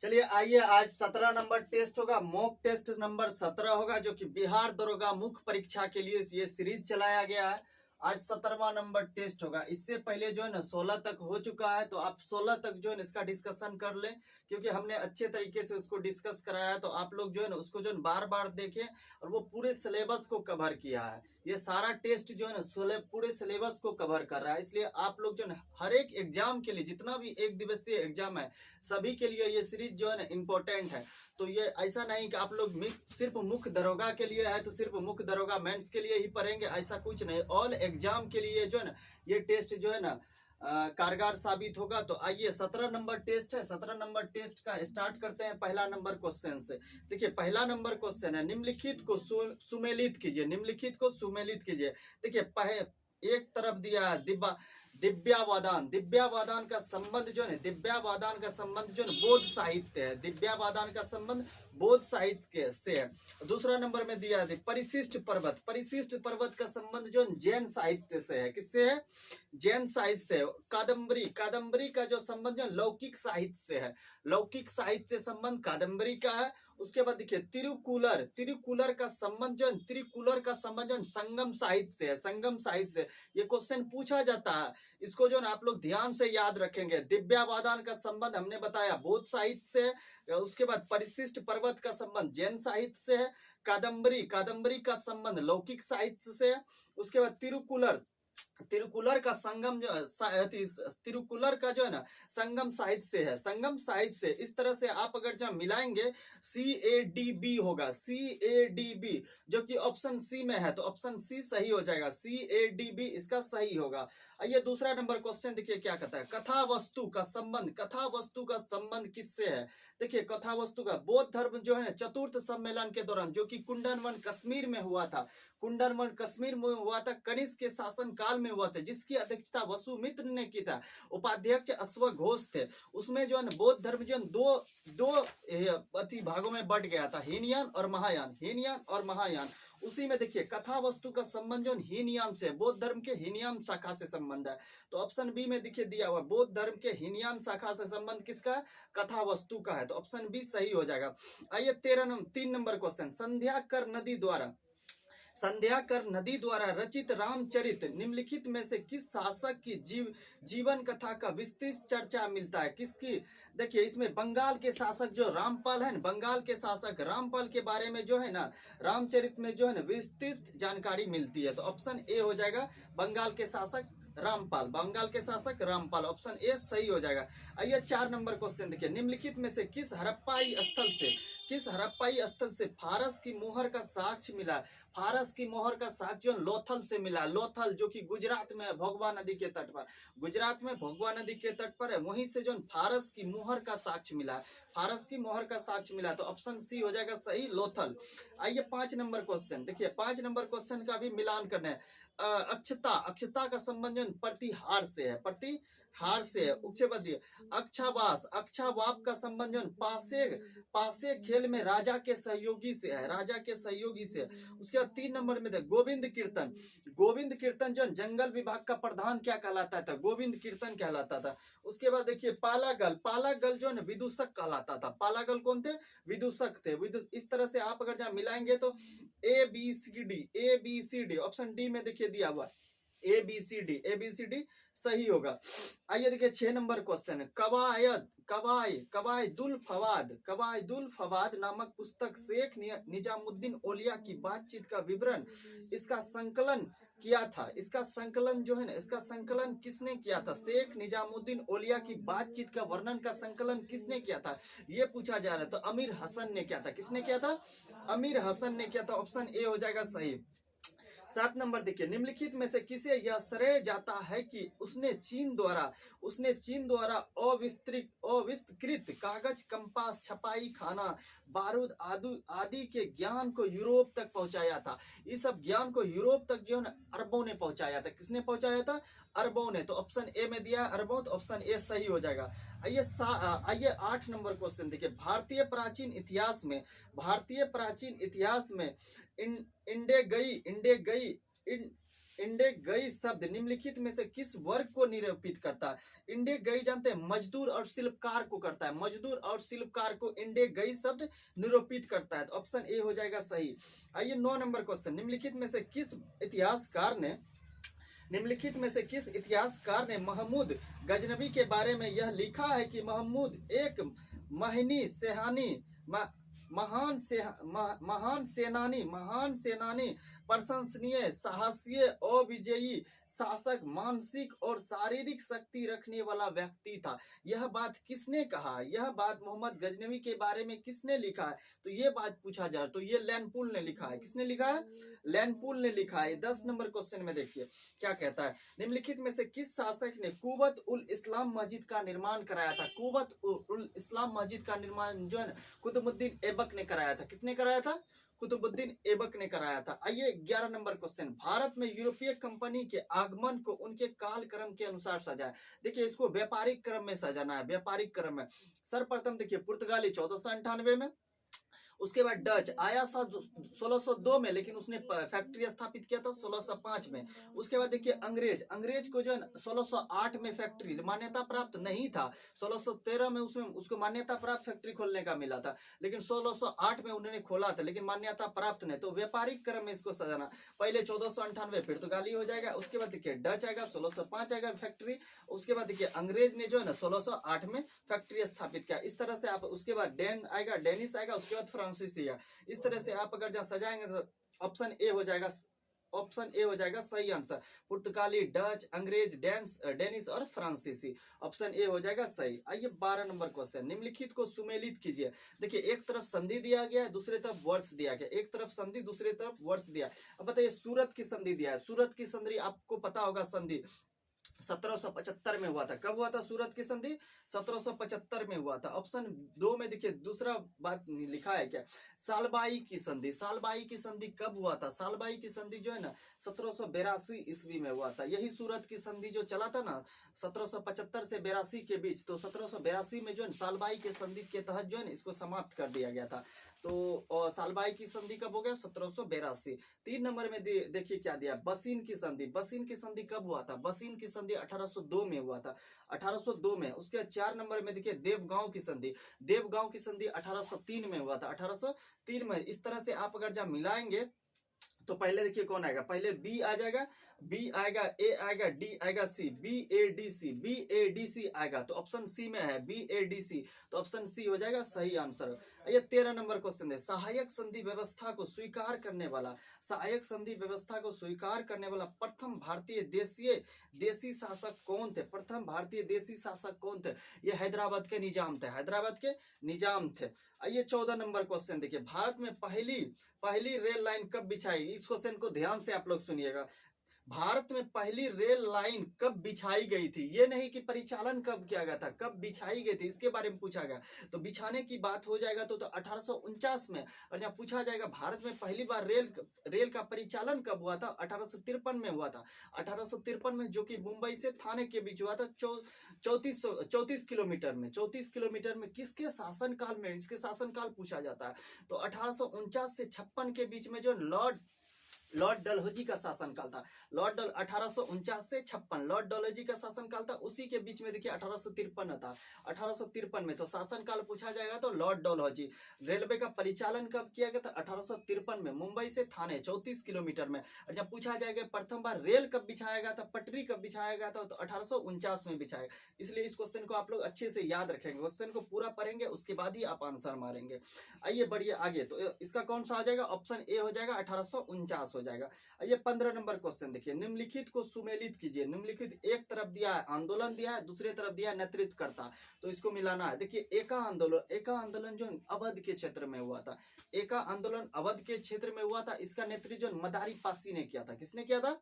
चलिए आइए, आज 17 नंबर टेस्ट होगा, मॉक टेस्ट नंबर 17 होगा, जो कि बिहार दरोगा मुख्य परीक्षा के लिए ये सीरीज चलाया गया है। आज 17वां नंबर टेस्ट होगा। इससे पहले जो है ना 16 तक हो चुका है, तो आप 16 तक जो है ना इसका डिस्कशन कर लें, क्योंकि हमने अच्छे तरीके से उसको डिस्कस कराया है। तो आप लोग जो है ना उसको जो है बार बार देखें, और वो पूरे सिलेबस को कवर किया है। ये सारा टेस्ट जो है ना पूरे सिलेबस को कवर कर रहा है, इसलिए आप लोग जो है हर एक एग्जाम के लिए, जितना भी एक दिवसीय एग्जाम है, सभी के लिए ये सीरीज जो है ना इम्पोर्टेंट है। तो ये ऐसा नहीं कि आप लोग सिर्फ मुख्य दरोगा के लिए है तो सिर्फ मुख्य दरोगा मेंस के लिए ही पढ़ेंगे, ऐसा कुछ नहीं। ऑल एग्जाम के लिए जो है ना ये टेस्ट जो है ना कारगर साबित होगा। तो आइए, 17 नंबर टेस्ट है। 17 नंबर टेस्ट का स्टार्ट करते हैं पहला नंबर क्वेश्चन से। देखिए, पहला नंबर क्वेश्चन है, निम्नलिखित को सुमेलित कीजिए। निम्नलिखित को सुमेलित कीजिए। देखिए, एक तरफ दिया है दिव्यावादान। दिव्यावादान का संबंध जो है, दिव्यावादान का संबंध जो है बौद्ध साहित्य है। दिव्यावादान का संबंध बौद्ध साहित्य से है। दूसरा नंबर में दिया है परिशिष्ट पर्वत। परिशिष्ट पर्वत का संबंध जो जैन साहित्य से है। किससे है? जैन साहित्य से। कादम्बरी, कादम्बरी का जो संबंध जो लौकिक साहित्य से है। लौकिक साहित्य से संबंध कादम्बरी का है। उसके बाद देखिए तिरुकुलर, तिरुकुलर का संबंध जो तिरुकुलर का संबंध जो संगम साहित्य से है। संगम साहित्य से ये क्वेश्चन पूछा जाता है, इसको जो आप लोग ध्यान से याद रखेंगे। दिव्यावादान का संबंध हमने बताया बौद्ध साहित्य से। उसके बाद परिशिष्ट पर्वत का संबंध जैन साहित्य से है। कादम्बरी, कादम्बरी का संबंध लौकिक साहित्य से है। उसके बाद तिरुकुलर, तिरुकुलर का संगम जो तिरुकुलर का जो है ना संगम साहित्य से है। संगम साहित्य से। इस तरह से आप अगर जब मिलाएंगे CADB होगा। CADB जो कि ऑप्शन सी में है, तो ऑप्शन सी सही हो जाएगा। CADB इसका सही होगा। आइए, दूसरा नंबर क्वेश्चन देखिए क्या कहता है। कथा वस्तु का संबंध, कथा वस्तु का संबंध किससे है? देखिए, कथा वस्तु का बौद्ध धर्म जो है ना चतुर्थ सम्मेलन के दौरान, जो कि कुंडनवन कश्मीर में हुआ था। कुंडनवन कश्मीर में हुआ था, कनिष्क के शासन काल में हुआ था, जिसकी अध्यक्षता वसुमित्र ने की था। उपाध्यक्ष अश्वघोष थे। उसमें जो है बौद्ध धर्म जो दो भागों में बट गया था, हीनयान और महायान। हीनयान और महायान। उसी में देखिए कथा वस्तु का संबंध जो हीनयान से, बौद्ध धर्म के हीनयान शाखा से संबंध है। तो ऑप्शन बी में देखिए दिया हुआ बौद्ध धर्म के हीनयान शाखा से संबंध किसका? कथा वस्तु का है। तो ऑप्शन बी सही हो जाएगा। आइए, 3 नंबर क्वेश्चन। संध्याकर नदी द्वारा, संध्याकर नदी द्वारा रचित रामचरित निम्नलिखित में से किस शासक की जीवन कथा का विस्तृत चर्चा मिलता है? किसकी? देखिए, इसमें बंगाल के शासक जो रामपाल है, बंगाल के शासक रामपाल के बारे में जो है ना रामचरित में जो है ना विस्तृत जानकारी मिलती है। तो ऑप्शन ए हो जाएगा, बंगाल के शासक रामपाल। बंगाल के शासक रामपाल, ऑप्शन ए सही हो जाएगा। आइए, 4 नंबर क्वेश्चन देखिए। निम्नलिखित में से किस हड़प्पाई स्थल से फारस की मोहर का साक्ष्य मिला? फारस की मोहर का साक्ष्य लोथल से मिला। लोथल जो कि गुजरात में है, भोगवा नदी के तट पर। गुजरात में भोगवा नदी के तट पर है, वहीं से जो फारस की मोहर का साक्ष्य मिला। फारस की मोहर का साक्ष्य मिला। तो ऑप्शन सी हो जाएगा सही, लोथल। आइए, 5 नंबर क्वेश्चन देखिए। 5 नंबर क्वेश्चन का भी मिलान करना है। अक्षता, अक्षता का संबंध प्रतिहार से है। प्रतिहार से है। उसके बाद अक्षावास, अक्षावाप का संबंध पासे खेल में राजा के सहयोगी से है। राजा के सहयोगी से। उसके बाद 3 नंबर में गोविंद कीर्तन। गोविंद कीर्तन जो जंगल विभाग का प्रधान क्या कहलाता था? गोविंद कीर्तन कहलाता था। उसके बाद देखिए पालागल, पालागल जो है विदूषक कहलाता था। पालागल कौन थे? विदूषक थे। इस तरह से आप अगर जहाँ मिलाएंगे तो ABCD ऑप्शन डी में देखिए दिया हुआ ABCD सही होगा। आइए देखिए, 6 नंबर क्वेश्चन। कवायदुल फवाद नामक पुस्तक शेख निजामुद्दीन औलिया की बातचीत का विवरण, इसका संकलन किया था। इसका संकलन जो है ना, इसका संकलन किसने किया था? शेख निजामुद्दीन औलिया की बातचीत का वर्णन का संकलन किसने किया था? ये पूछा जा रहा है। तो अमीर हसन ने किया था। किसने किया था? अमीर हसन ने किया था। ऑप्शन ए हो जाएगा सही। 7 नंबर देखिए। निम्नलिखित में से किसे यह श्रेय जाता है कि उसने चीन द्वारा अविष्कृत कागज, कंपास, छपाई खाना, बारूद आदि के ज्ञान को यूरोप तक पहुंचाया था। इस सब ज्ञान को यूरोप तक जो है अरबों ने पहुंचाया था। किसने पहुंचाया था? अरबों ने। तो ऑप्शन ए में दिया अरबों, तो ऑप्शन ए सही हो जाएगा। आइए 8 नंबर क्वेश्चन देखिए। भारतीय प्राचीन इतिहास में इंडेगई शब्द निम्नलिखित में से किस वर्ग को निरूपित करता है? इंडेगई जानते हैं मजदूर और शिल्पकार को करता है, मजदूर और शिल्पकार को इंडेगई शब्द निरूपित करता है। तो ऑप्शन ए हो जाएगा सही। आइए 9 नंबर क्वेश्चन, निम्नलिखित में से किस इतिहासकार ने महमूद गजनवी के बारे में यह लिखा है कि महमूद एक महनी सेहानी महान सेनानी प्रशंसनीय साहसीय अविजयी शासक मानसिक और शारीरिक शक्ति रखने वाला व्यक्ति था। यह बात किसने कहा? यह बात मोहम्मद गजनवी के बारे में किसने लिखा है? तो ये बात पूछा जाए तो ये लैंडपुल ने लिखा है। किसने लिखा है? लैंडपुल ने लिखा है। 10 नंबर क्वेश्चन में देखिए क्या कहता है, निम्नलिखित में से किस शासक ने कुवत उल इस्लाम मस्जिद का निर्माण कराया था? कुवत उल इस्लाम मस्जिद का निर्माण जो है ना कुतुबुद्दीन ऐबक ने कराया था। किसने कराया था? कुतुबुद्दीन ऐबक ने कराया था। आइए 11 नंबर क्वेश्चन, भारत में यूरोपीय कंपनी के आगमन को उनके कालक्रम के अनुसार सजाया। देखिए इसको व्यापारिक क्रम में सजाना है, व्यापारिक क्रम में। सर्वप्रथम देखिए पुर्तगाली 1498 में, उसके बाद डच आया 1602 में, लेकिन उसने फैक्ट्री स्थापित किया था 1605 में। उसके बाद देखिए अंग्रेज को जो है 1608 में फैक्ट्री मान्यता प्राप्त नहीं था, 1613 में उसमें उसको मान्यता प्राप्त फैक्ट्री खोलने का मिला था, लेकिन 1608 में उन्होंने खोला था, लेकिन मान्यता प्राप्त नहीं। तो व्यापारिक क्रम में इसको सजाना, पहले 1498 पुर्तगाली हो जाएगा, उसके बाद देखिए डच आएगा, 1605 आएगा फैक्ट्री, उसके बाद देखिए अंग्रेज ने जो है ना 1608 में फैक्ट्री स्थापित किया। इस तरह से आप, उसके बाद डेनिश आएगा, उसके बाद फ्रांसीसी है। इस तरह से आप अगर जहाँ सजाएंगे तो ऑप्शन ए हो जाएगा सही आंसर। पुर्तगाली, डच, अंग्रेज, डेनिश और फ्रांसीसी, ऑप्शन ए हो जाएगा सही। आइए 12 नंबर क्वेश्चन, निम्नलिखित को सुमेलित कीजिए। देखिए एक तरफ संधि दिया गया है, दूसरे तरफ वर्ष दिया गया, एक तरफ संधि दूसरे तरफ वर्ष दिया। अब बताइए सूरत की संधि दिया है, सूरत की संधि आपको पता होगा, संधि 1775 में हुआ था। कब हुआ था सूरत की संधि? 1775 में हुआ था। ऑप्शन 2 में देखिए दूसरा बात लिखा है क्या, सालबाई की संधि। सालबाई की संधि कब हुआ था? सालबाई की संधि जो है ना 1782 ईस्वी में हुआ था। यही सूरत की संधि जो चला था ना 1775 से 82 के बीच, तो 1782 में जो है सालबाई के संधि के तहत जो है इसको समाप्त कर दिया गया था। तो सालबाई की संधि कब हो गया? 1782। 3 नंबर में देखिए क्या दिया, बसीन की संधि। बसीन की संधि कब हुआ था? बसीन की संधि 1802 में हुआ था, 1802 में। उसके 4 नंबर में देखिए देवगांव की संधि। देवगांव की संधि 1803 में हुआ था, 1803 में। इस तरह से आप अगर जब मिलाएंगे तो पहले देखिए कौन आएगा, पहले बी आ जाएगा, बी आएगा, ए आएगा, डी आएगा, सी, BADC आएगा। तो ऑप्शन सी में है BADC, तो ऑप्शन सी हो जाएगा सही आंसर। ये 13 नंबर क्वेश्चन है, सहायक संधि व्यवस्था को स्वीकार करने वाला, सहायक संधि व्यवस्था को स्वीकार करने वाला प्रथम भारतीय देसी शासक कौन थे? प्रथम भारतीय देसी शासक कौन थे? ये हैदराबाद के निजाम थे, हैदराबाद के निजाम थे। आइए 14 नंबर क्वेश्चन देखिए, भारत में पहली रेल लाइन कब बिछाई? इस क्वेश्चन को ध्यान से आप लोग सुनिएगा। भारत में पहली रेल लाइन कब बिछाई गई थी? ये नहीं कि परिचालन कब किया गया था, कब बिछाई गई थी इसके बारे में पूछा गया। तो बिछाने की बात हो जाएगा तो 1849 में। और जब पूछा जाएगा भारत में पहली बार रेल का परिचालन कब हुआ था? 1853 में हुआ था। 1853 में, जो कि मुंबई से थाने के बीच हुआ था, 34 किलोमीटर में। 34 किलोमीटर में किसके शासनकाल में? इसके शासनकाल पूछा जाता है। तो 1849 से 56 के बीच में जो लॉर्ड डलहौजी का शासनकाल था। 1849 से 56 लॉर्ड डलहौजी का शासनकाल था। उसी के बीच में देखिए 1853 था, 1853 में। तो शासनकाल पूछा जाएगा तो लॉर्ड डलहौजी। रेलवे का परिचालन कब किया गया था? 1853 में, मुंबई से थाने 34 किलोमीटर में। और जब पूछा जाएगा प्रथम बार रेल कब बिछाया गया था, पटरी कब बिछाया गया था, तो 1849 में बिछाया। इसलिए इस क्वेश्चन को आप लोग अच्छे से याद रखेंगे, क्वेश्चन को पूरा पढ़ेंगे, उसके बाद ही आप आंसर मारेंगे। आइए बढ़िए आगे, तो इसका कौन सा आ जाएगा? ऑप्शन ए हो जाएगा, 1849 हो जाएगा। ये 15 नंबर क्वेश्चन देखिए, निम्नलिखित को सुमेलित कीजिए। निम्नलिखित एक तरफ दिया है आंदोलन दिया है, दूसरे तरफ दिया है नेतृत्व करता, तो इसको मिलाना है। देखिए एका आंदोलन जो अवध के क्षेत्र में हुआ था, एका आंदोलन अवध के क्षेत्र में हुआ था। इसका नेतृत्व जो मदारी पासी ने किया था। किसने किया था?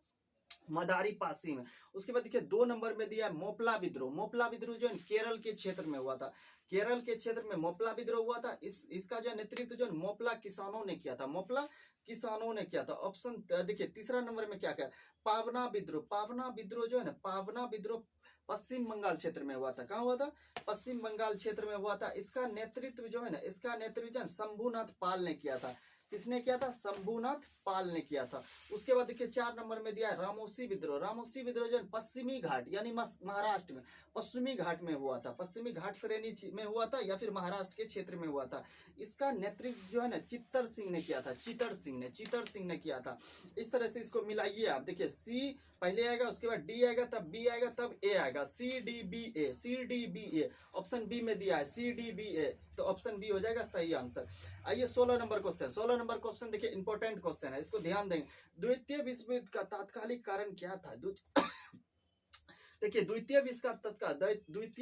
मदारी पासी में। उसके बाद देखिए 2 नंबर में दिया है मोपला विद्रोह। मोपला विद्रोह जो है केरल के क्षेत्र में हुआ था, केरल के क्षेत्र में मोपला विद्रोह हुआ था। इसका जो नेतृत्व जो मोपला किसानों ने किया था, मोपला किसानों ने किया था। ऑप्शन देखिए तीसरा नंबर में क्या क्या, पावना विद्रोह। पावना विद्रोह जो है ना, पावना विद्रोह पश्चिम बंगाल क्षेत्र में हुआ था। कहाँ हुआ था? पश्चिम बंगाल क्षेत्र में हुआ था। इसका नेतृत्व जो है ना, इसका नेतृत्व शंभुनाथ पाल ने किया था। किसने किया था? शंभुनाथ पाल ने किया था। उसके बाद देखिए 4 नंबर में दिया है रामोसी विद्रोह। रामोसी विद्रोह जो है पश्चिमी घाट यानी महाराष्ट्र में पश्चिमी घाट में हुआ था, पश्चिमी घाट श्रेणी में हुआ था या फिर महाराष्ट्र के क्षेत्र में हुआ था। इसका नेतृत्व जो है ना चित्तर सिंह ने किया था, चित्तर सिंह ने किया था। इस तरह से इसको मिलाइए आप, देखिए सी पहले आएगा, उसके बाद डी आएगा, तब बी आएगा, तब ए आएगा, सी डी बी ए, सी डी बी ए। ऑप्शन बी में दिया है सी डी बी ए, तो ऑप्शन बी हो जाएगा सही आंसर। आइए 16 नंबर क्वेश्चन। 16 नंबर क्वेश्चन देखिए इंपॉर्टेंट क्वेश्चन है, इसको ध्यान देंगे। द्वितीय विश्व युद्ध का तात्कालिक कारण क्या था? देखिए द्वितीय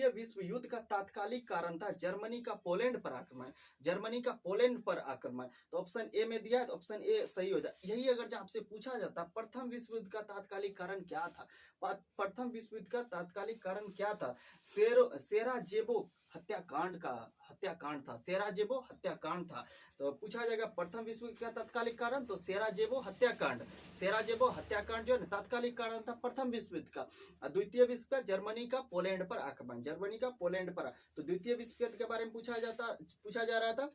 विश्व युद्ध का तात्कालिक कारण था जर्मनी का पोलैंड पर आक्रमण, जर्मनी का पोलैंड पर आक्रमण। तो ऑप्शन ए में दिया है, तो ऑप्शन ए सही हो जाए। यही अगर आपसे पूछा जाता प्रथम विश्व युद्ध का तात्कालिक कारण क्या था, प्रथम विश्व युद्ध का तात्कालिक कारण क्या था? सेराजेवो हत्याकांड था, सेराजेवो हत्याकांड था। तो पूछा जाएगा प्रथम विश्व युद्ध का तात्कालिक कारण, तो सेराजेवो हत्याकांड जो है तात्कालिक कारण था प्रथम विश्व युद्ध का। द्वितीय विश्व का जर्मनी का पोलैंड पर आक्रमण, जर्मनी का पोलैंड पर। तो द्वितीय विश्व युद्ध के बारे में पूछा जा रहा था,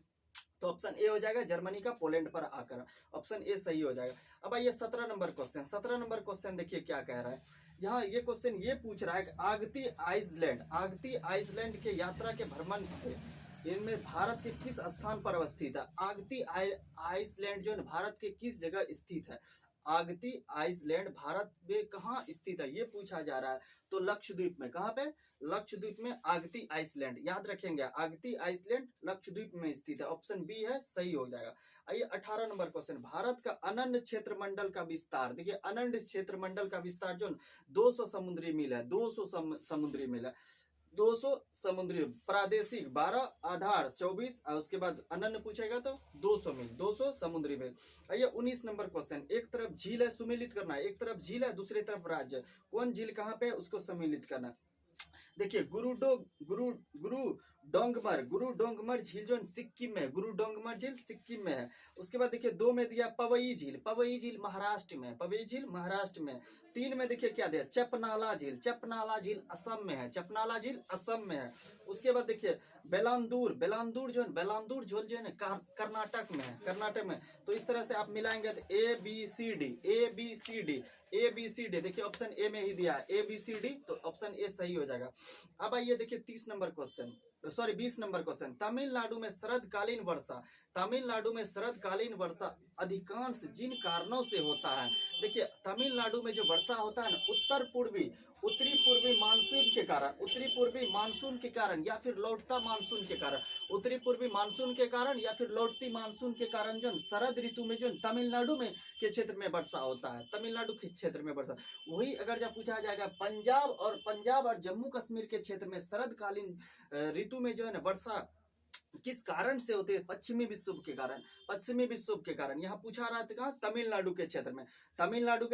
तो ऑप्शन ए हो जाएगा जर्मनी का पोलैंड पर आक्रमण, ऑप्शन ए सही हो जाएगा। अब आइए 17 नंबर क्वेश्चन। 17 नंबर क्वेश्चन देखिए क्या कह रहा है यहाँ, ये क्वेश्चन ये पूछ रहा है कि आगती आइसलैंड के यात्रा के भ्रमण इनमें भारत के किस स्थान पर अवस्थित है? आगती आइसलैंड जो है भारत के किस जगह स्थित है? आगती आइसलैंड भारत में कहाँ स्थित है ये पूछा जा रहा है। तो लक्षद्वीप में, कहाँ पे? लक्षद्वीप में आगती आइसलैंड, याद रखेंगे आगती आइसलैंड लक्षद्वीप में स्थित है, ऑप्शन बी है सही हो जाएगा। आइए 18 नंबर क्वेश्चन। भारत का अनन्य क्षेत्र मंडल का विस्तार, देखिए अनन्य क्षेत्र मंडल का विस्तार जो 200 समुद्री मील है, 200 समुद्री मील है, 200 समुद्री, प्रादेशिक 12, आधार 24, और उसके बाद अनन्य पूछेगा तो 200 मील, 200 समुद्री मील। आइए 19 नंबर क्वेश्चन। एक तरफ झील है, सुमेलित करना है, एक तरफ झील है दूसरी तरफ राज्य है, कौन झील कहाँ पे है उसको सम्मिलित करना है। देखिए गुरु डोंगमर झील जो सिक्किम में, गुरु डोंगमर झील सिक्किम में है। उसके बाद देखिए 2 में दिया पवई झील महाराष्ट्र में, पवई झील महाराष्ट्र में। 3 में देखिए क्या दिया चपनाला झील असम में है, चपनाला झील असम में है। उसके बाद देखिए बेलांदूर झील जो है कर्नाटक में है, कर्नाटक में। तो इस तरह से आप मिलाएंगे तो ए बी सी डी, देखिए ऑप्शन ए में ही दिया है ABCD, तो ऑप्शन ए सही हो जाएगा। अब आइए देखिए 20 नंबर क्वेश्चन। तमिलनाडु में शरदकालीन वर्षा अधिकांश जिन कारणों से होता है। देखिए तमिलनाडु में जो वर्षा होता है ना उत्तरी पूर्वी मानसून के कारण या फिर लौटता मानसून के कारण, उत्तरी पूर्वी मानसून के कारण या फिर लौटती मानसून के कारण जो शरद ऋतु में जो तमिलनाडु में के क्षेत्र में वर्षा होता है, तमिलनाडु के क्षेत्र में वर्षा। वही अगर जब पूछा जाएगा पंजाब और जम्मू कश्मीर के क्षेत्र में शरदकालीन ऋतु में जो है ना वर्षा किस कारण से होते हैं? पश्चिमी विक्षोभ के कारण। यहाँ पूछा रहा था तमिलनाडु के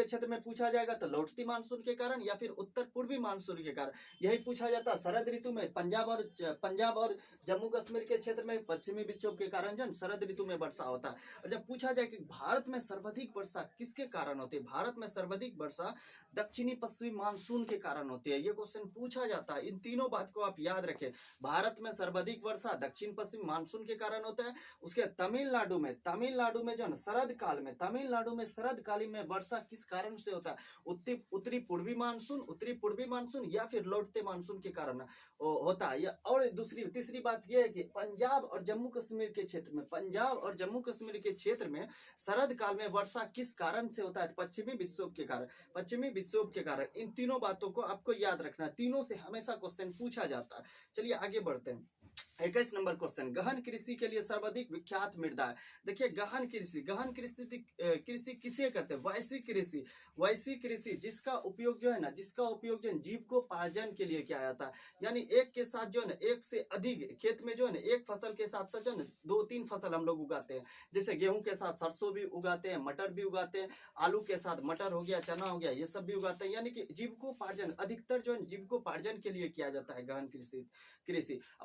क्षेत्र में पूछा जाएगा तो लौटती मानसून के कारण या फिर उत्तर पूर्वी मानसून के कारण। यही पूछा जाता शरद ऋतु में पंजाब और जम्मू कश्मीर के क्षेत्र में पश्चिमी विक्षोभ के कारण जो शरद ऋतु में वर्षा होता है। और जब पूछा जाए कि भारत में सर्वाधिक वर्षा किसके कारण होती है? भारत में सर्वाधिक वर्षा दक्षिणी पश्चिमी मानसून के कारण होती है, ये क्वेश्चन पूछा जाता है। इन तीनों बात को आप याद रखें, भारत में सर्वाधिक वर्षा दक्षिण पश्चिम मानसून के कारण होता है। उसके तमिलनाडु में जो शरद कालीन में वर्षा किस कारण से होता है? उत्तरी पूर्वी मानसून या फिर लौटते मानसून के कारण होता है। और तीसरी बात यह है कि पंजाब और जम्मू कश्मीर के क्षेत्र में शरद काल में वर्षा किस कारण से होता है? पश्चिमी विक्षोभ के कारण। इन तीनों बातों को आपको याद रखना, तीनों से हमेशा क्वेश्चन पूछा जाता है। चलिए आगे बढ़ते हैं। 21 नंबर क्वेश्चन। गहन कृषि के लिए सर्वाधिक विख्यात मृदा है। देखिए गहन कृषि किसे कहते हैं? वैश्विक कृषि जिसका उपयोग जो है जीविकोपार्जन के लिए किया जाता है। यानी एक के साथ जो है एक से अधिक खेत में जो है एक फसल के साथ साथ जो है 2-3 फसल हम लोग उगाते हैं। जैसे गेहूं के साथ सरसों भी उगाते हैं, मटर भी उगाते हैं, आलू के साथ मटर हो गया, चना हो गया, ये सब भी उगाते हैं। यानी कि जीविकोपार्जन अधिकतर जो है जीविकोपार्जन के लिए किया जाता है गहन कृषि।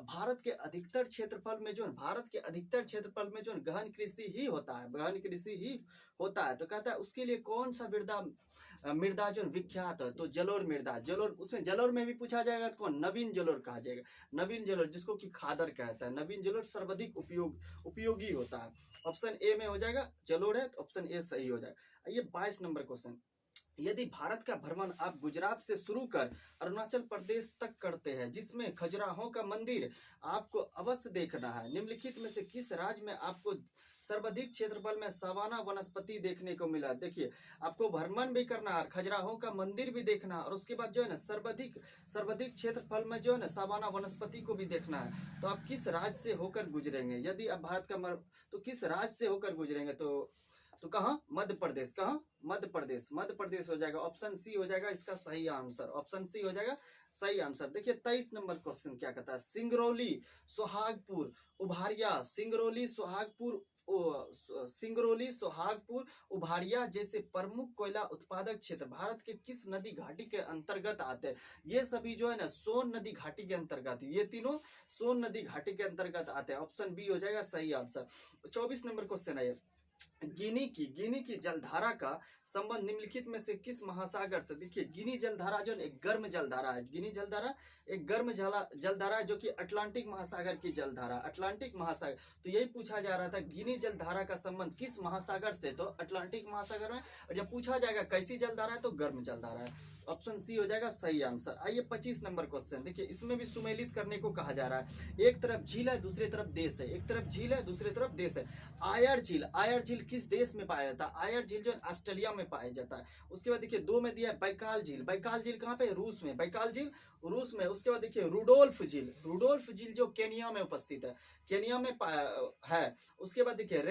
भारत के अधिकतर क्षेत्रफल में जो है, भारत के अधिकतर क्षेत्रफल में जो है गहन कृषि ही होता है, गहन कृषि ही होता है। तो कहता है उसके लिए कौन सा मृदा जो विख्यात है, तो जलोढ़ मृदा। जलोढ़, उसमें जलोढ़ में भी पूछा जाएगा तो कौन, नवीन जलोढ़ कहा जाएगा, नवीन जलोढ़ जिसको कि खादर कहता है। नवीन जलोढ़ सर्वाधिक उपयोगी होता है। ऑप्शन ए में हो जाएगा जलोढ़ है, तो ऑप्शन ए सही हो जाएगा। ये 22 नंबर क्वेश्चन, यदि भारत का भ्रमण आप गुजरात से शुरू कर अरुणाचल प्रदेश तक करते हैं, जिसमें खजुराहो का मंदिर आपको अवश्य देखना है, निम्नलिखित में से किस राज्य में आपको सर्वाधिक क्षेत्रफल में सवाना वनस्पति देखने को मिला। देखिए आपको भ्रमण भी करना है, खजुराहो का मंदिर भी देखना है, और उसके बाद जो है ना सर्वाधिक क्षेत्रफल में जो है ना सवाना वनस्पति को भी देखना है। तो आप किस राज्य से होकर गुजरेंगे, यदि आप भारत का तो किस राज्य से होकर गुजरेंगे, तो कहाँ, मध्य प्रदेश। कहाँ, मध्य प्रदेश, मध्य प्रदेश हो जाएगा। ऑप्शन सी हो जाएगा इसका सही आंसर, ऑप्शन सी हो जाएगा सही आंसर। देखिए 23 नंबर क्वेश्चन क्या कहता है, सिंगरौली, सोहागपुर, उभारिया, सिंगरौली, सोहागपुर, उभारिया जैसे प्रमुख कोयला उत्पादक क्षेत्र भारत के किस नदी घाटी के अंतर्गत आते हैं। ये सभी जो है ना सोन नदी घाटी के अंतर्गत, ये तीनों सोन नदी घाटी के अंतर्गत आते हैं। ऑप्शन बी हो जाएगा सही आंसर। 24 नंबर क्वेश्चन है, गिनी की जलधारा का संबंध निम्नलिखित में से किस महासागर से। देखिए गिनी जलधारा जो एक गर्म जलधारा है, गिनी जलधारा एक गर्म जलधारा है, जो कि अटलांटिक महासागर की जलधारा, अटलांटिक महासागर। तो यही पूछा जा रहा था, गिनी जलधारा का संबंध किस महासागर से, तो अटलांटिक महासागर में। और जब पूछा जाएगा कैसी जलधारा है, तो गर्म जलधारा है। ऑप्शन सी हो जाएगा सही आंसर। आइए 25 नंबर क्वेश्चन, देखिए इसमें भी सुमेलित करने को कहा जा रहा है। एक तरफ झील है, दूसरी तरफ देश है, एक तरफ झील है, दूसरी तरफ देश है। आयर झील किस देश में पाया जाता है, आयर झील जो ऑस्ट्रेलिया में पाया जाता है। उसके बाद देखिए 2 में दिया है बैकाल झील कहाँ पे, रूस में, बैकाल झील रूस में। उसके बाद देखिए रुडोल्फ झील जो केनिया में उपस्थित है, केनिया में है। उसके बाद देखिए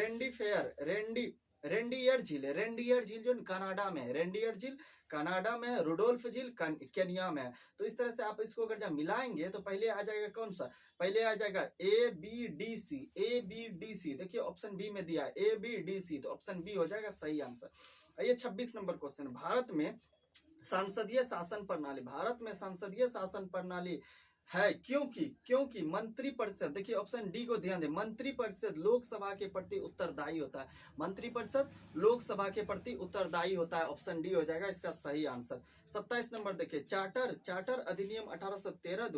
रेंडियर झील जो कनाडा में है, रेंडियर झील कनाडा में है, रुडोल्फ झील केनिया में है। तो इस तरह से आप इसको अगर जब मिलाएंगे तो पहले आ जाएगा कौन सा, पहले आ जाएगा ए बी डी सी। देखिए ऑप्शन बी में दिया ए बी डी सी, तो ऑप्शन बी हो जाएगा सही आंसर। ये 26 नंबर क्वेश्चन, भारत में संसदीय शासन प्रणाली है क्योंकि मंत्रिपरिषद, देखिए ऑप्शन डी को ध्यान दें, मंत्रिपरिषद लोकसभा के प्रति उत्तरदायी होता है, मंत्रिपरिषद लोकसभा के प्रति उत्तरदायी होता है। ऑप्शन डी हो जाएगा इसका सही आंसर। 27 नंबर देखिए, चार्टर अधिनियम 1813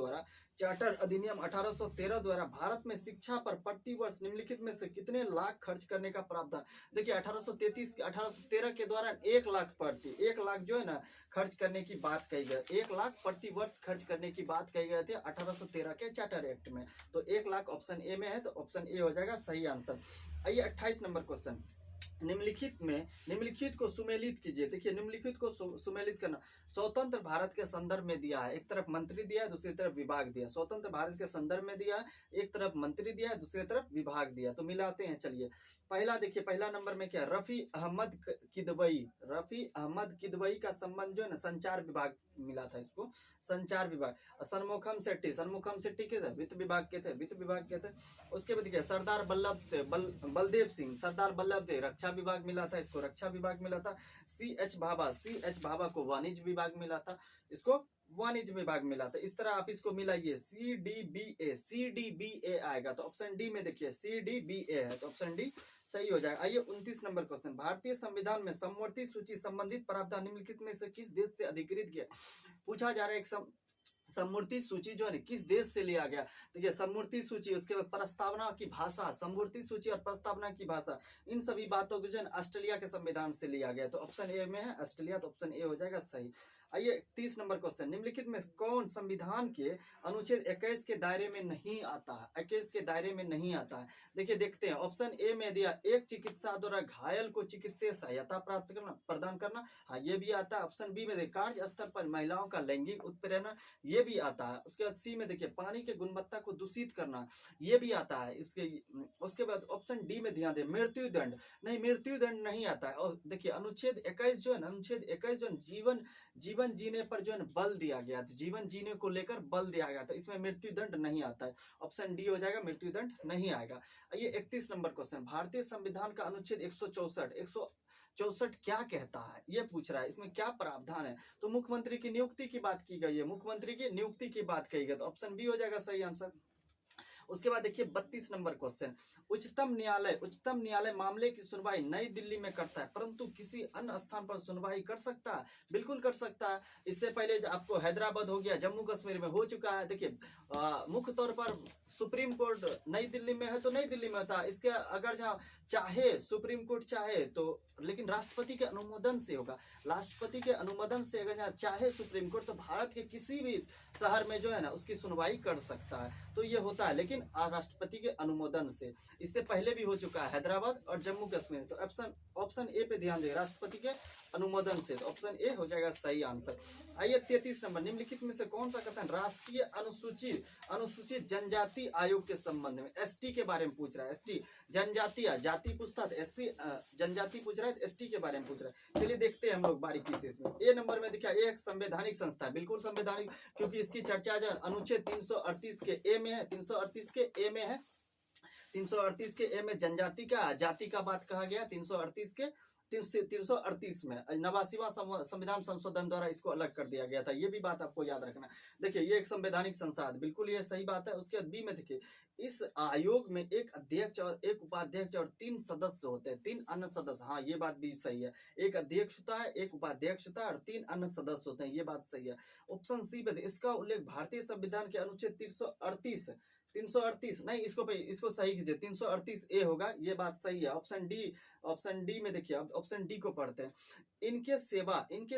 द्वारा भारत में शिक्षा पर प्रति वर्ष निम्नलिखित में से कितने लाख खर्च करने का प्रावधान। देखिए 1813 के द्वारा 1 लाख जो है ना खर्च करने की बात कही गई, 1 लाख प्रति वर्ष खर्च करने की बात कही गई थी 1813 के चार्टर एक्ट में। तो 1 लाख ऑप्शन ए में है, तो ऑप्शन ए हो जाएगा सही आंसर। आइए 28 नंबर क्वेश्चन, निम्नलिखित को सुमेलित कीजिए। देखिए निम्नलिखित को सुमेलित करना, स्वतंत्र भारत के संदर्भ में दिया है, एक तरफ मंत्री दिया है, दूसरी तरफ विभाग दिया। स्वतंत्र भारत के संदर्भ में दिया है, एक तरफ मंत्री दिया है, दूसरी तरफ विभाग दिया। तो मिलाते हैं, चलिए पहला देखिए, पहला नंबर में क्या, रफी अहमद किदवई का संबंध जो है ना संचार विभाग मिला था इसको, संचार विभाग। सनमुखम सेट्टी के थे, वित्त विभाग के थे। उसके बाद देखिए सरदार बलदेव सिंह रक्षा विभाग मिला था, इसको रक्षा विभाग मिला था। सी एच भाभा को वाणिज्य विभाग मिला था, इसको वाणिज्य विभाग मिला था। इस तरह आप इसको मिलाइए, सी डी बी ए आएगा, तो ऑप्शन डी में देखिए सी डी बी ए है, तो ऑप्शन डी सही हो जाएगा। आइए 29 नंबर क्वेश्चन, भारतीय संविधान में समवर्ती सूची संबंधित प्रावधान निम्नलिखित में से किस देश से अधिकृत किया। पूछा जा रहा है एक समवर्ती सूची जो है किस देश से लिया गया। देखिए समवर्ती सूची, उसके बाद प्रस्तावना की भाषा, समवर्ती सूची और प्रस्तावना की भाषा, इन सभी बातों को जो है ऑस्ट्रेलिया के संविधान से लिया गया। तो ऑप्शन ए में है ऑस्ट्रेलिया, तो ऑप्शन ए हो जाएगा सही। आइए 30 नंबर क्वेश्चन, निम्नलिखित में कौन संविधान के अनुच्छेद 21 के दायरे में नहीं आता है, 21 के दायरे में नहीं आता है। देखिए देखते हैं, ऑप्शन ए में दिया एक चिकित्सा द्वारा घायल को चिकित्सीय सहायता प्रदान करना, हाँ ये भी आता है। ऑप्शन बी में कार्य स्थल पर महिलाओं का लैंगिक उत्पीड़न, ये भी आता है। उसके बाद सी में देखिए पानी की गुणवत्ता को दूषित करना, ये भी आता है। उसके बाद ऑप्शन डी में ध्यान दें, मृत्युदंड नहीं आता है। और देखिए अनुच्छेद 21 जो है ना, अनुच्छेद 21 जो जीवन जीने पर जो है बल दिया गया था, जीवन जीने को लेकर बल दिया गया था, इसमें मृत्युदंड नहीं आता है। ऑप्शन डी हो जाएगा, मृत्युदंड नहीं आएगा। ये 31 नंबर क्वेश्चन, भारतीय संविधान का अनुच्छेद 164 क्या कहता है, ये पूछ रहा है, इसमें क्या प्रावधान है। तो मुख्यमंत्री की नियुक्ति की बात की गई है, मुख्यमंत्री की नियुक्ति की बात कही गई, तो ऑप्शन बी हो जाएगा सही आंसर। उसके बाद देखिए 32 नंबर क्वेश्चन, उच्चतम न्यायालय मामले की सुनवाई नई दिल्ली में करता है, परंतु किसी अन्य स्थान पर सुनवाई कर सकता है? बिल्कुल कर सकता है। इससे पहले आपको हैदराबाद हो गया, जम्मू कश्मीर में हो चुका है। देखिए मुख्य तौर पर सुप्रीम कोर्ट नई दिल्ली में है तो नई दिल्ली में होता है। इसके अगर जहाँ चाहे सुप्रीम कोर्ट चाहे तो, लेकिन राष्ट्रपति के अनुमोदन से होगा। राष्ट्रपति के अनुमोदन से अगर जहाँ चाहे सुप्रीम कोर्ट तो भारत के किसी भी शहर में जो है ना उसकी सुनवाई कर सकता है। तो ये होता है, लेकिन राष्ट्रपति के अनुमोदन से। इससे पहले भी हो चुका है हैदराबाद और जम्मू कश्मीर। तो ऑप्शन ए पे ध्यान दें, राष्ट्रपति के अनुमोदन से। तो ऑप्शन ए हो जाएगा सही आंसर। आइए 33 नंबर, निम्नलिखित में से कौन सा कथन राष्ट्रीय अनुसूचित जनजाति आयोग के संबंध में, एसटी के बारे में पूछ रहा है। एसटी जनजाति, जाति पूछता है, एससी जनजाति पूछ रहा है, एसटी के बारे में पूछ रहा है। चलिए देखते हैं हम लोग बारीकी से इसमें। ए नंबर में देखिए एक संवैधानिक संस्था, बिल्कुल संवैधानिक, क्योंकि इसकी चर्चा जो अनुच्छेद 338 के ए में है। 338 के ए में है, 338 के ए में जनजाति का जाति का बात कहा गया। 338 के 338 में 89वां संविधान संशोधन द्वारा इसको अलग कर दिया गया था। ये भी बात आपको याद रखना। देखिए ये एक संवैधानिक संस्था, बिल्कुल ये सही बात है। उसके बाद बी में देखिए इस आयोग में एक अध्यक्ष और एक उपाध्यक्ष और 3 सदस्य होते हैं, 3 अन्य सदस्य। हाँ ये बात भी सही है, एक अध्यक्ष होता है, एक उपाध्यक्ष होता है और 3 अन्य सदस्य होते हैं, ये बात सही है। ऑप्शन सी पे इसका उल्लेख भारतीय संविधान के अनुच्छेद 338 नहीं, इसको सही कीजिए, 338 ए होगा, ये बात सही है। ऑप्शन डी में देखिए, अब ऑप्शन डी को पढ़ते हैं। इनके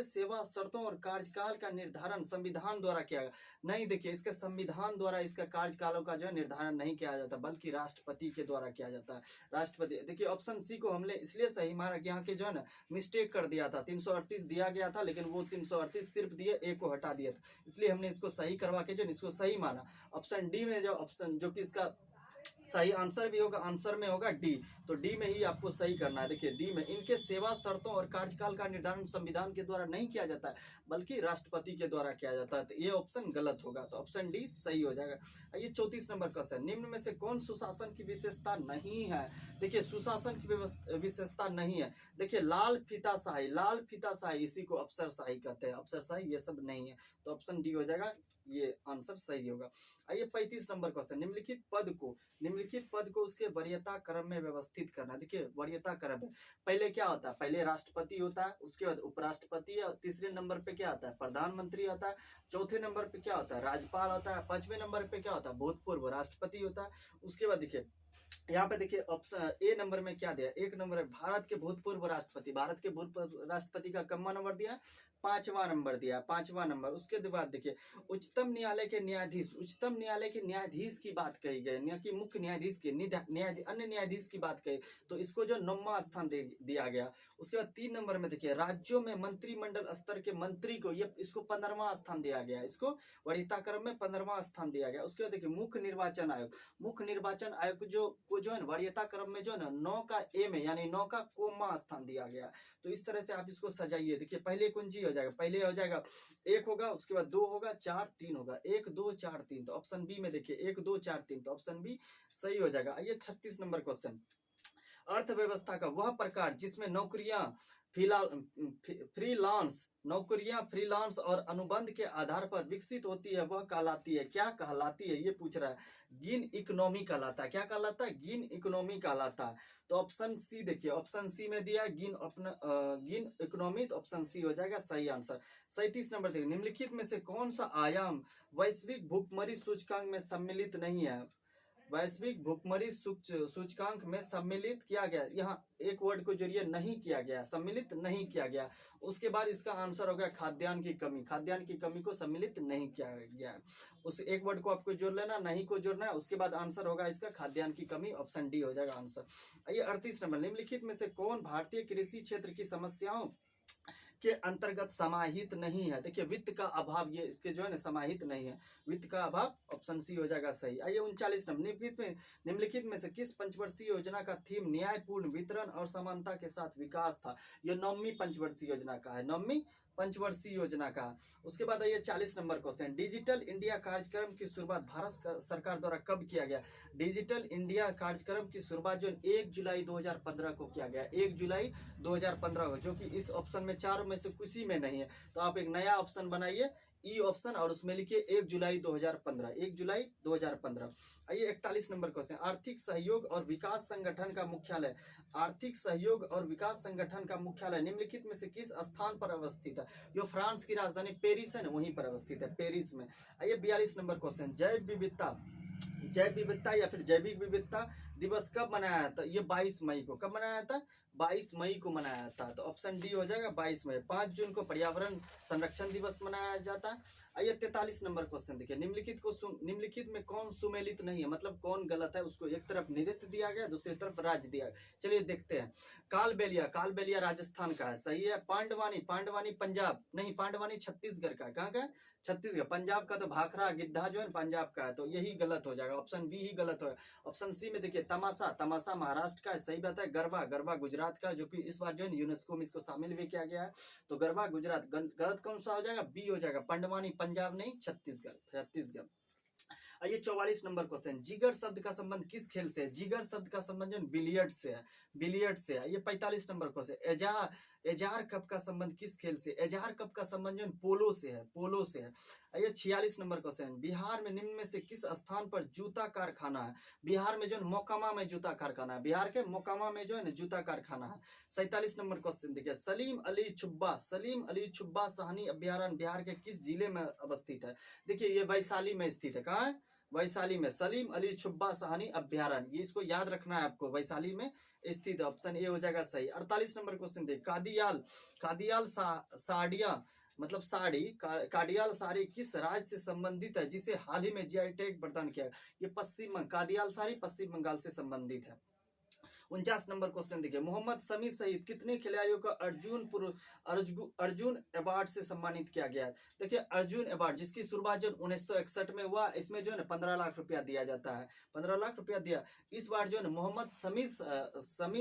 सेवा शर्तों और कार्यकाल का निर्धारण संविधान द्वारा किया गया। नहीं, देखिए इसके संविधान द्वारा इसका कार्यकालों का जो है निर्धारण नहीं किया जाता, बल्कि राष्ट्रपति के द्वारा किया जाता है। राष्ट्रपति, देखिए ऑप्शन सी को हमने इसलिए सही माना कि यहाँ के जो है ना मिस्टेक कर दिया था। 338 दिया गया था, लेकिन वो 338 सिर्फ दिए, ए को हटा दिया था, इसलिए हमने इसको सही करवा के जो इसको सही माना। ऑप्शन डी में जो ऑप्शन जो कि इसका सही आंसर भी होगा, आंसर में होगा डी। तो डी में ही आपको सही करना है। देखिए डी में इनके सेवा शर्तों और कार्यकाल का निर्धारण संविधान के द्वारा नहीं किया जाता है, बल्कि राष्ट्रपति के द्वारा किया जाता है। तो ये ऑप्शन गलत होगा, तो ऑप्शन डी सही हो जाएगा। ये 34 नंबर क्वेश्चन, निम्न में से कौन सुशासन की विशेषता नहीं है? देखिए सुशासन की विशेषता नहीं है। देखिए लाल फीताशाही, इसी को अफसरशाही कहते हैं, अफसरशाही ये सब नहीं है। तो ऑप्शन डी हो जाएगा, ये आंसर सही होगा। आइए 35 नंबर क्वेश्चन, निम्नलिखित पद को उसके वरीयता क्रम में व्यवस्थित करना। देखिए वरीयता क्रम में पहले क्या होता है, पहले राष्ट्रपति होता है, उसके बाद उपराष्ट्रपति, और तीसरे नंबर पे क्या आता है, प्रधानमंत्री होता है, चौथे नंबर पे क्या होता है, राज्यपाल होता है, 5वें नंबर पे क्या होता है, भूतपूर्व राष्ट्रपति होता है। उसके बाद देखिए यहाँ पे देखिए ऑप्शन ए नंबर में क्या दिया, एक नंबर है भारत के भूतपूर्व राष्ट्रपति का कम्मा नंबर दिया, 5वां नंबर दिया, 5वां नंबर। उसके बाद देखिए उच्चतम न्यायालय के न्यायाधीश की बात कही गई, न कि मुख्य न्यायाधीश की, अन्य न्यायाधीश की बात कही, तो इसको जो 9वां स्थान दिया गया। उसके बाद 3 नंबर में देखिए राज्यों में मंत्रिमंडल स्तर के मंत्री को इसको 15वां स्थान दिया गया, इसको वरीयता क्रम में 15वां स्थान दिया गया। उसके बाद देखिए मुख्य निर्वाचन आयोग को जो है वरीयता क्रम में जो है ना 9 का ए में, यानी 9 का कोमा स्थान दिया गया। तो इस तरह से आप इसको सजाइए। देखिए पहले कुंजी हो जाएगा, पहले हो जाएगा 1 होगा, उसके बाद 2 होगा, 4 3 होगा, 1 2 4 3। तो ऑप्शन बी में देखिए 1 2 4 3, तो ऑप्शन बी सही हो जाएगा। आइए 36 नंबर क्वेश्चन, अर्थव्यवस्था का वह प्रकार जिसमें नौकरियां फ्रीलांस और अनुबंध के आधार पर विकसित होती है, वह कहलाती है, क्या कहलाती है, ये पूछ रहा है। गिग इकोनॉमी कहलाता है, क्या कहलाता है, गिग इकोनॉमी कहलाता है। तो ऑप्शन सी देखिए, ऑप्शन सी में दिया गिग इकोनॉमी, तो ऑप्शन सी हो जाएगा सही आंसर। 37 नंबर देखिए, निम्नलिखित में से कौन सा आयाम वैश्विक भुखमरी सूचकांक में सम्मिलित नहीं है? वैश्विक भुखमरी सूचकांक में सम्मिलित किया गया, यहाँ एक वर्ड को जरिए नहीं किया गया, सम्मिलित नहीं किया गया। उसके बाद इसका आंसर हो गया खाद्यान्न की कमी को सम्मिलित नहीं किया गया। उस एक वर्ड को आपको जोड़ लेना, नहीं को जोड़ना है, उसके बाद आंसर होगा इसका खाद्यान्न की कमी, ऑप्शन डी हो जाएगा आंसर। आइए 38 नंबर, निम्नलिखित में से कौन भारतीय कृषि क्षेत्र की समस्याओं के अंतर्गत समाहित नहीं है? देखिए वित्त का अभाव, ये इसके जो है ना समाहित नहीं है, वित्त का अभाव, ऑप्शन सी हो जाएगा सही। आइए 39 नंबर, निम्नलिखित में से किस पंचवर्षीय योजना का थीम न्यायपूर्ण वितरण और समानता के साथ विकास था? यह 9वीं पंचवर्षीय योजना का है, 9वीं पंचवर्षीय योजना का। उसके बाद आइए 40 नंबर क्वेश्चन, डिजिटल इंडिया कार्यक्रम की शुरुआत भारत सरकार द्वारा कब किया गया? डिजिटल इंडिया कार्यक्रम की शुरुआत जो 1 जुलाई 2015 को किया गया, 1 जुलाई 2015 को, जो कि इस ऑप्शन में चारों में से किसी में नहीं है। तो आप एक नया ऑप्शन बनाइए, ई ऑप्शन और उसमें लिखिए 1 जुलाई 2015, 1 जुलाई 2015। आइए 41 नंबर क्वेश्चन, आर्थिक सहयोग और विकास संगठन का मुख्यालय, आर्थिक सहयोग और विकास संगठन का मुख्यालय निम्नलिखित में से किस स्थान पर अवस्थित है? जो फ्रांस की राजधानी पेरिस है ना, वहीं पर अवस्थित है, पेरिस में। आइए 42 नंबर क्वेश्चन, जैव विविधता या फिर जैविक विविधता दिवस कब मनाया जाता है? ये 22 मई को। कब मनाया जाता है? 22 मई को मनाया जाता है। तो ऑप्शन डी हो जाएगा 22 मई। 5 जून को पर्यावरण संरक्षण दिवस मनाया जाता है। आइए 43 नंबर क्वेश्चन देखिए, निम्नलिखित में कौन सुमेलित नहीं है, मतलब कौन गलत है? उसको एक तरफ नृत्य दिया गया, दूसरी तरफ राज्य दिया गया। चलिए देखते हैं। कालबेलिया राजस्थान का है, सही है। पांडवानी पंजाब नहीं, पांडवानी छत्तीसगढ़ का है। कहाँ का है? छत्तीसगढ़। पंजाब का तो भाखड़ा गिद्धा जो है पंजाब का है, तो यही गलत हो जाएगा, ऑप्शन बी ही गलत है। ऑप्शन सी में देखिए तमाशा महाराष्ट्र का है, सही बात है। गरबा गुजरात का, जो कि इस बार जो है यूनेस्को में इसको शामिल भी किया गया है। तो गरबा गुजरात, गलत कौन सा हो जाएगा? बी हो जाएगा। पंडवानी पंजाब नहीं, छत्तीसगढ़। आइए 44 नंबर क्वेश्चन, जिगर शब्द का संबंध किस खेल से है? जिगर शब्द का संबंध जो बिलियर्ड से है। आइए 45 नंबर क्वेश्चन, एजार कप का संबंध किस खेल से? एजार कप का संबंध जो पोलो से है। आइए 46 नंबर क्वेश्चन, बिहार में निम्न में से किस स्थान पर जूता कारखाना है? बिहार में जो मोकामा में जूता कारखाना है, बिहार के मोकामा में जो है जूता कारखाना है। 47 नंबर क्वेश्चन देखिए, सलीम अली छुब्बा साहनी अभ्यारण्य बिहार के किस जिले में अवस्थित है? देखिए ये वैशाली में स्थित है। कहाँ है? वैशाली में। सलीम अली छुब्बा साहनी अभ्यारण्य, ये इसको याद रखना है आपको, वैशाली में स्थित। ऑप्शन ए हो जाएगा सही। 48 नंबर क्वेश्चन देख, कादियाल साड़ियाँ मतलब काडियाल साड़ी किस राज्य से संबंधित है, जिसे हाल ही में जीआई टैग प्रदान किया? ये कादियाल साड़ी पश्चिम बंगाल से संबंधित है। 49 नंबर क्वेश्चन देखिए, मोहम्मद शमी सहित कितने खिलाड़ियों को अर्जुन अवार्ड से सम्मानित किया गया है? देखिए अर्जुन अवार्ड जिसकी शुरुआत जो 1961 में हुआ, इसमें जो है 15 लाख रुपया दिया जाता है, 15 लाख रुपया दिया। इस बार जो है मोहम्मद शमी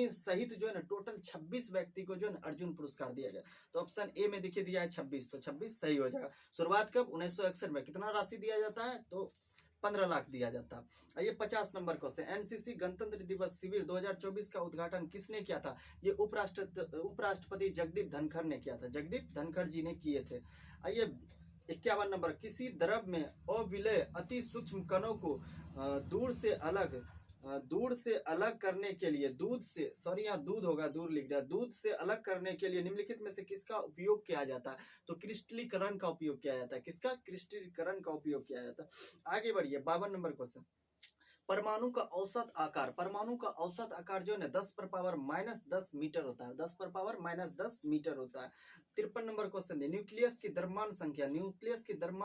सहित जो है टोटल 26 व्यक्ति को जो है अर्जुन पुरस्कार दिया गया। तो ऑप्शन ए में देखिए दिया है 26, तो 26 सही हो जाएगा। शुरुआत कब? 1961 में। कितना राशि दिया जाता है? तो 15 लाख दिया जाता। आइए 50 नंबर क्वेश्चन, एनसीसी गणतंत्र दिवस शिविर 2024 का उद्घाटन किसने किया था? ये उपराष्ट्रपति जगदीप धनखड़ ने किया था, जगदीप धनखड़ जी ने किए थे। आइए 51 नंबर, किसी द्रव में अविलय अति सूक्ष्म कणों को दूर से अलग करने के लिए दूध से अलग करने के लिए निम्नलिखित में से किसका उपयोग किया जाता है? तो क्रिस्टलीकरण का उपयोग किया जाता है। किसका? क्रिस्टलीकरण का उपयोग किया जाता है। आगे बढ़िए 52 नंबर क्वेश्चन, परमाणु का औसत आकार जो है ना 10⁻⁻10 मीटर होता है, 10⁻⁻10 मीटर होता है। 53 नंबर क्वेश्चन है, न्यूक्लियस की द्रव्यमान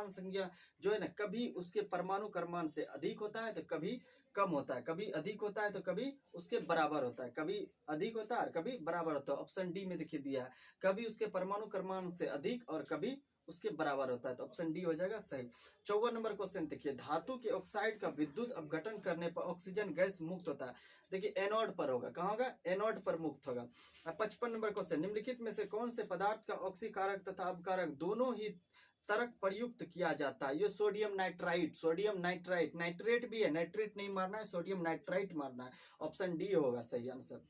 संख्या जो है ना कभी उसके परमाणु क्रमांक से अधिक होता है तो कभी कम होता है, कभी अधिक होता है तो कभी उसके बराबर होता है, कभी अधिक होता है और कभी बराबर होता है। ऑप्शन डी में देखिए दिया है, कभी उसके परमाणु क्रमांक से अधिक और कभी उसके बराबर होता है, तो ऑप्शन डी हो जाएगा सही। 54 नंबर क्वेश्चन देखिए, धातु के ऑक्साइड का विद्युत अपघटन करने पर ऑक्सीजन गैस मुक्त होता है। देखिए एनोड पर होगा, कहाँ होगा? एनोड पर मुक्त होगा। 55 नंबर क्वेश्चन, निम्नलिखित में से कौन से पदार्थ का ऑक्सीकारक तथा अपकारक दोनों ही तरक प्रयुक्त किया जाता है? ये सोडियम नाइट्राइट, नाइट्रेट भी है, नाइट्रेट नहीं मारना है, सोडियम नाइट्राइट मारना है। ऑप्शन डी होगा सही आंसर।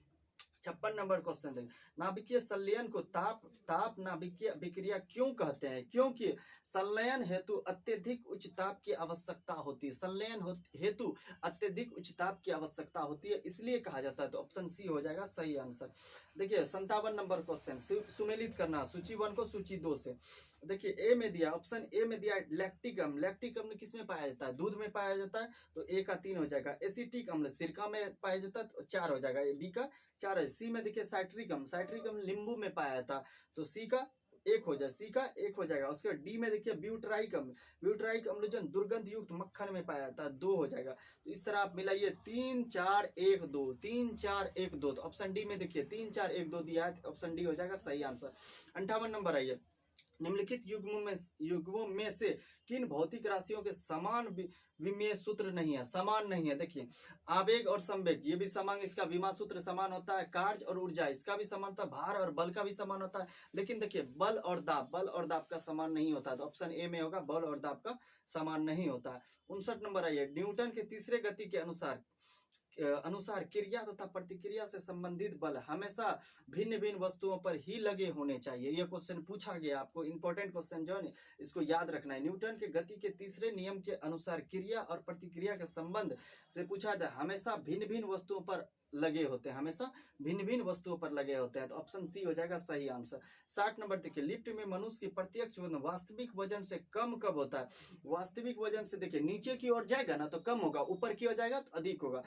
56 नंबर क्वेश्चन देखें, नाभिकीय संलयन को ताप नाभिकीय अभिक्रिया क्यों कहते हैं? क्योंकि संलयन हेतु अत्यधिक उच्च ताप की आवश्यकता होती है, हेतु अत्यधिक उच्च ताप की आवश्यकता होती है, इसलिए कहा जाता है। तो ऑप्शन सी हो जाएगा सही आंसर। देखिए 57 नंबर क्वेश्चन, सुमेलित करना सूची 1 को सूची 2 से। देखिए ए में दिया, ऑप्शन ए में दिया लैक्टिक अम्ल किस में पाया जाता है? दूध में पाया जाता है, तो ए का 3 हो जाएगा। एसिटिक अम्ल सिरका में पाया जाता है, तो 4 हो जाएगा, बी का 4 है। सी में देखिए साइट्रिक अम्ल नींबू में पाया जाता है, तो सी का 1 हो जाए, सी का 1 हो जाएगा। उसके बाद डी में देखिए ब्यूटराइक अम्ल जो दुर्गंध युक्त मक्खन में पाया जाता है, 2 हो जाएगा। तो इस तरह आप मिलाइए 3 4 1 2, 3 4 1 2, तो ऑप्शन डी में देखिए 3 4 1 2 दिया है, ऑप्शन डी हो जाएगा सही आंसर। 58 नंबर आइए, निम्नलिखित युग्मों में से किन भौतिक राशियों के समान विमेय सूत्र नहीं है? समान नहीं है। देखिए आवेग और संवेग, ये भी समान, इसका विमा सूत्र समान होता है। कार्य और ऊर्जा, इसका भी समान होता है। भार और बल का भी समान होता है। लेकिन देखिए बल और दाब का समान नहीं होता है, तो ऑप्शन ए में होगा बल और दाब का समान नहीं होता है। 59 नंबर आइए, न्यूटन के तीसरे गति के अनुसार अनुसार क्रिया तथा प्रतिक्रिया से संबंधित बल हमेशा भिन्न भिन्न वस्तुओं पर ही लगे होने चाहिए। यह क्वेश्चन पूछा गया, आपको इंपॉर्टेंट क्वेश्चन जो है इसको याद रखना है। न्यूटन के गति के तीसरे नियम के अनुसार क्रिया और प्रतिक्रिया के संबंध से पूछा जाए, हमेशा भिन्न भिन्न वस्तुओं पर लगे होते हैं, हमेशा भिन्न भिन्न वस्तुओं पर लगे होते हैं। तो ऑप्शन सी हो जाएगा सही आंसर। 60 नंबर देखिए, लिफ्ट में मनुष्य की प्रत्यक्ष वजन वास्तविक वजन से कम कब होता है? वास्तविक वजन से देखिए नीचे की ओर जाएगा ना तो कम होगा, ऊपर की ओर जाएगा तो अधिक होगा।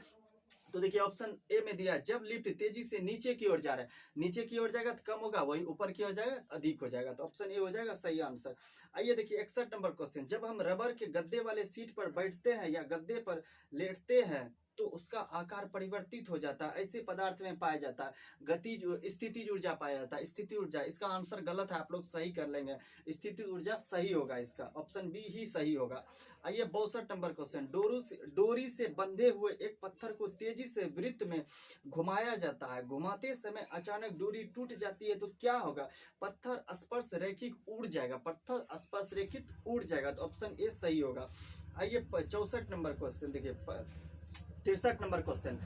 तो देखिए ऑप्शन ए में दिया, जब लिफ्ट तेजी से नीचे की ओर जा रहा है, नीचे की ओर जाएगा तो कम होगा, वही ऊपर की ओर जाएगा अधिक हो जाएगा। तो ऑप्शन ए हो जाएगा सही आंसर। आइए देखिए 61 नंबर क्वेश्चन, जब हम रबर के गद्दे वाले सीट पर बैठते हैं या गद्दे पर लेटते हैं तो उसका आकार परिवर्तित हो जाता है, ऐसे पदार्थ में पाया जाता है। गतिज स्थितिज ऊर्जा पाया जाता है, स्थिति ऊर्जा। इसका आंसर गलत है, आप लोग सही कर लेंगे। स्थिति ऊर्जा सही होगा, इसका ऑप्शन बी ही सही होगा। आइए 62 नंबर क्वेश्चन, डोरी से बंधे हुए एक पत्थर को तेजी से वृत्त में घुमाया जाता है, घुमाते समय अचानक डोरी टूट जाती है तो क्या होगा? पत्थर स्पर्श रैखिक उड़ जाएगा, पत्थर स्पर्श रेखित उड़ जाएगा। तो ऑप्शन ए सही होगा। आइए 64 नंबर क्वेश्चन देखिए, 63 नंबर क्वेश्चन,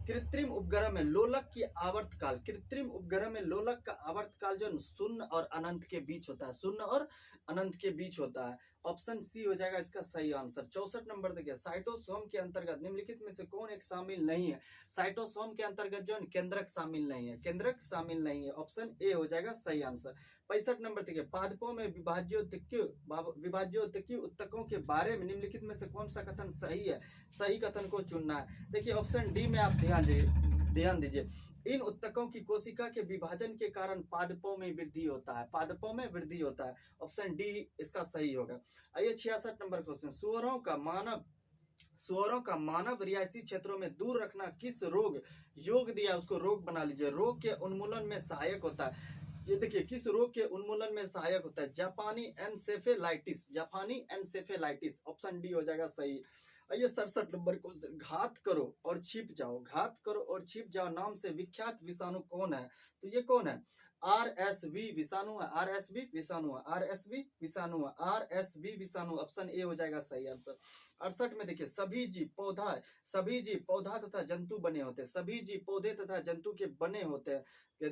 कृत्रिम उपग्रह में लोलक की आवर्तकाल, कृत्रिम उपग्रह में लोलक का आवर्तकाल जो शून्य और अनंत के बीच होता है, शून्य और अनंत के बीच होता है। ऑप्शन सी हो जाएगा इसका सही आंसर। 64 नंबर देखिए, साइटोसोम के अंतर्गत निम्नलिखित में से कौन एक शामिल नहीं है? साइटोसोम के अंतर्गत जो केंद्रक शामिल नहीं है, केंद्रक शामिल नहीं है। ऑप्शन ए हो जाएगा सही आंसर। 65 नंबर देखिए, पादपों में विभाज्योत्तकीय उत्तकों के बारे में निम्नलिखित में से कौन सा कथन सही है? सही कथन को चुनना है। देखिए ऑप्शन डी में आप ध्यान दीजिए, इन उत्तकों की कोशिका के विभाजन के कारण पादपों में वृद्धि होता है, पादपों में वृद्धि होता है। ऑप्शन डी इसका सही होगा। आइए 66 नंबर क्वेश्चन, सुअरों का मानव रिहायशी क्षेत्रों में दूर रखना किस रोग, योग दिया उसको रोग बना लीजिए, रोग के उन्मूलन में सहायक होता है। ये देखिए किस रोग के उन्मूलन में सहायक होता है? जापानी एनसेफेलाइटिस, जापानी एनसेफेलाइटिस। ऑप्शन डी हो जाएगा सही। आइए 67 नंबर क्वेश्चन, घात करो और छिप जाओ, घात करो और छिप जाओ नाम से विख्यात विषाणु कौन है? तो ये कौन है? आरएसवी विषाणु है, आरएसवी विषाणु है, आरएसवी विषाणु है, आरएसवी विषाणु। ऑप्शन ए हो जाएगा सही आंसर। 68 में देखिए, सभी जीव पौधा तथा जंतु बने होते हैं, सभी जीव पौधे तथा जंतु के बने होते हैं।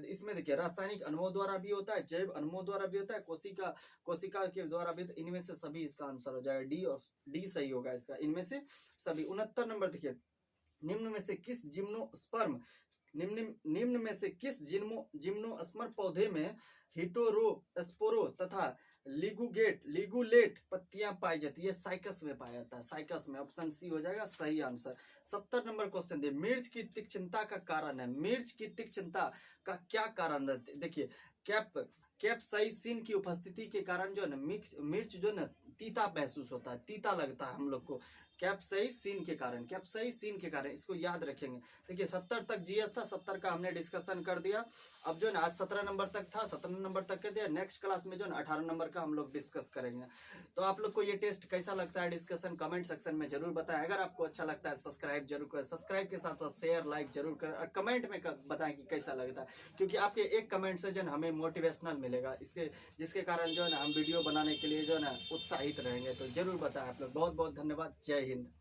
इसमें देखिए रासायनिक अणुओं द्वारा भी होता है, जैव अणुओं द्वारा भी होता है, कोशिका के द्वारा भी। इनमें से सभी इसका आंसर हो जाएगा डी, और डी सही होगा इसका, इनमें से सभी। 69 नंबर देखिए, निम्न में से किस जिम्नोस्पर्म पौधे में हिटोरोस्पोरो तथा लिगुलेट पत्तियां पाई जाती है? साइकस में पाया जाता है, साइकस में। ऑप्शन सी हो जाएगा सही आंसर। 70 नंबर क्वेश्चन दे, मिर्च की तीक्ष्णता का कारण है, मिर्च की तीक्ष्णता का क्या कारण है? देखिए कैप्साइसिन की उपस्थिति के कारण जो है ना मिर्च जो है ना तीता महसूस होता है, तीता लगता है हम लोग को, कैप्साइसिन के कारण, इसको याद रखेंगे। देखिए 70 तक जीएस था, 70 का हमने डिस्कशन कर दिया। अब जो है ना आज 17 नंबर तक था, 17 नंबर तक कर दिया। नेक्स्ट क्लास में जो है ना 18 नंबर का हम लोग डिस्कस करेंगे। तो आप लोग को ये टेस्ट कैसा लगता है, डिस्कशन कमेंट सेक्शन में जरूर बताएं। अगर आपको अच्छा लगता है सब्सक्राइब जरूर करें, सब्सक्राइब के साथ साथ शेयर लाइक जरूर करें, और कमेंट में बताएं कि कैसा लगता है, क्योंकि आपके एक कमेंट से जो है हमें मोटिवेशनल मिलेगा, जिसके कारण जो है ना हम वीडियो बनाने के लिए जो है ना उत्साहित रहेंगे। तो जरूर बताएं आप लोग। बहुत बहुत धन्यवाद। जय हिंद।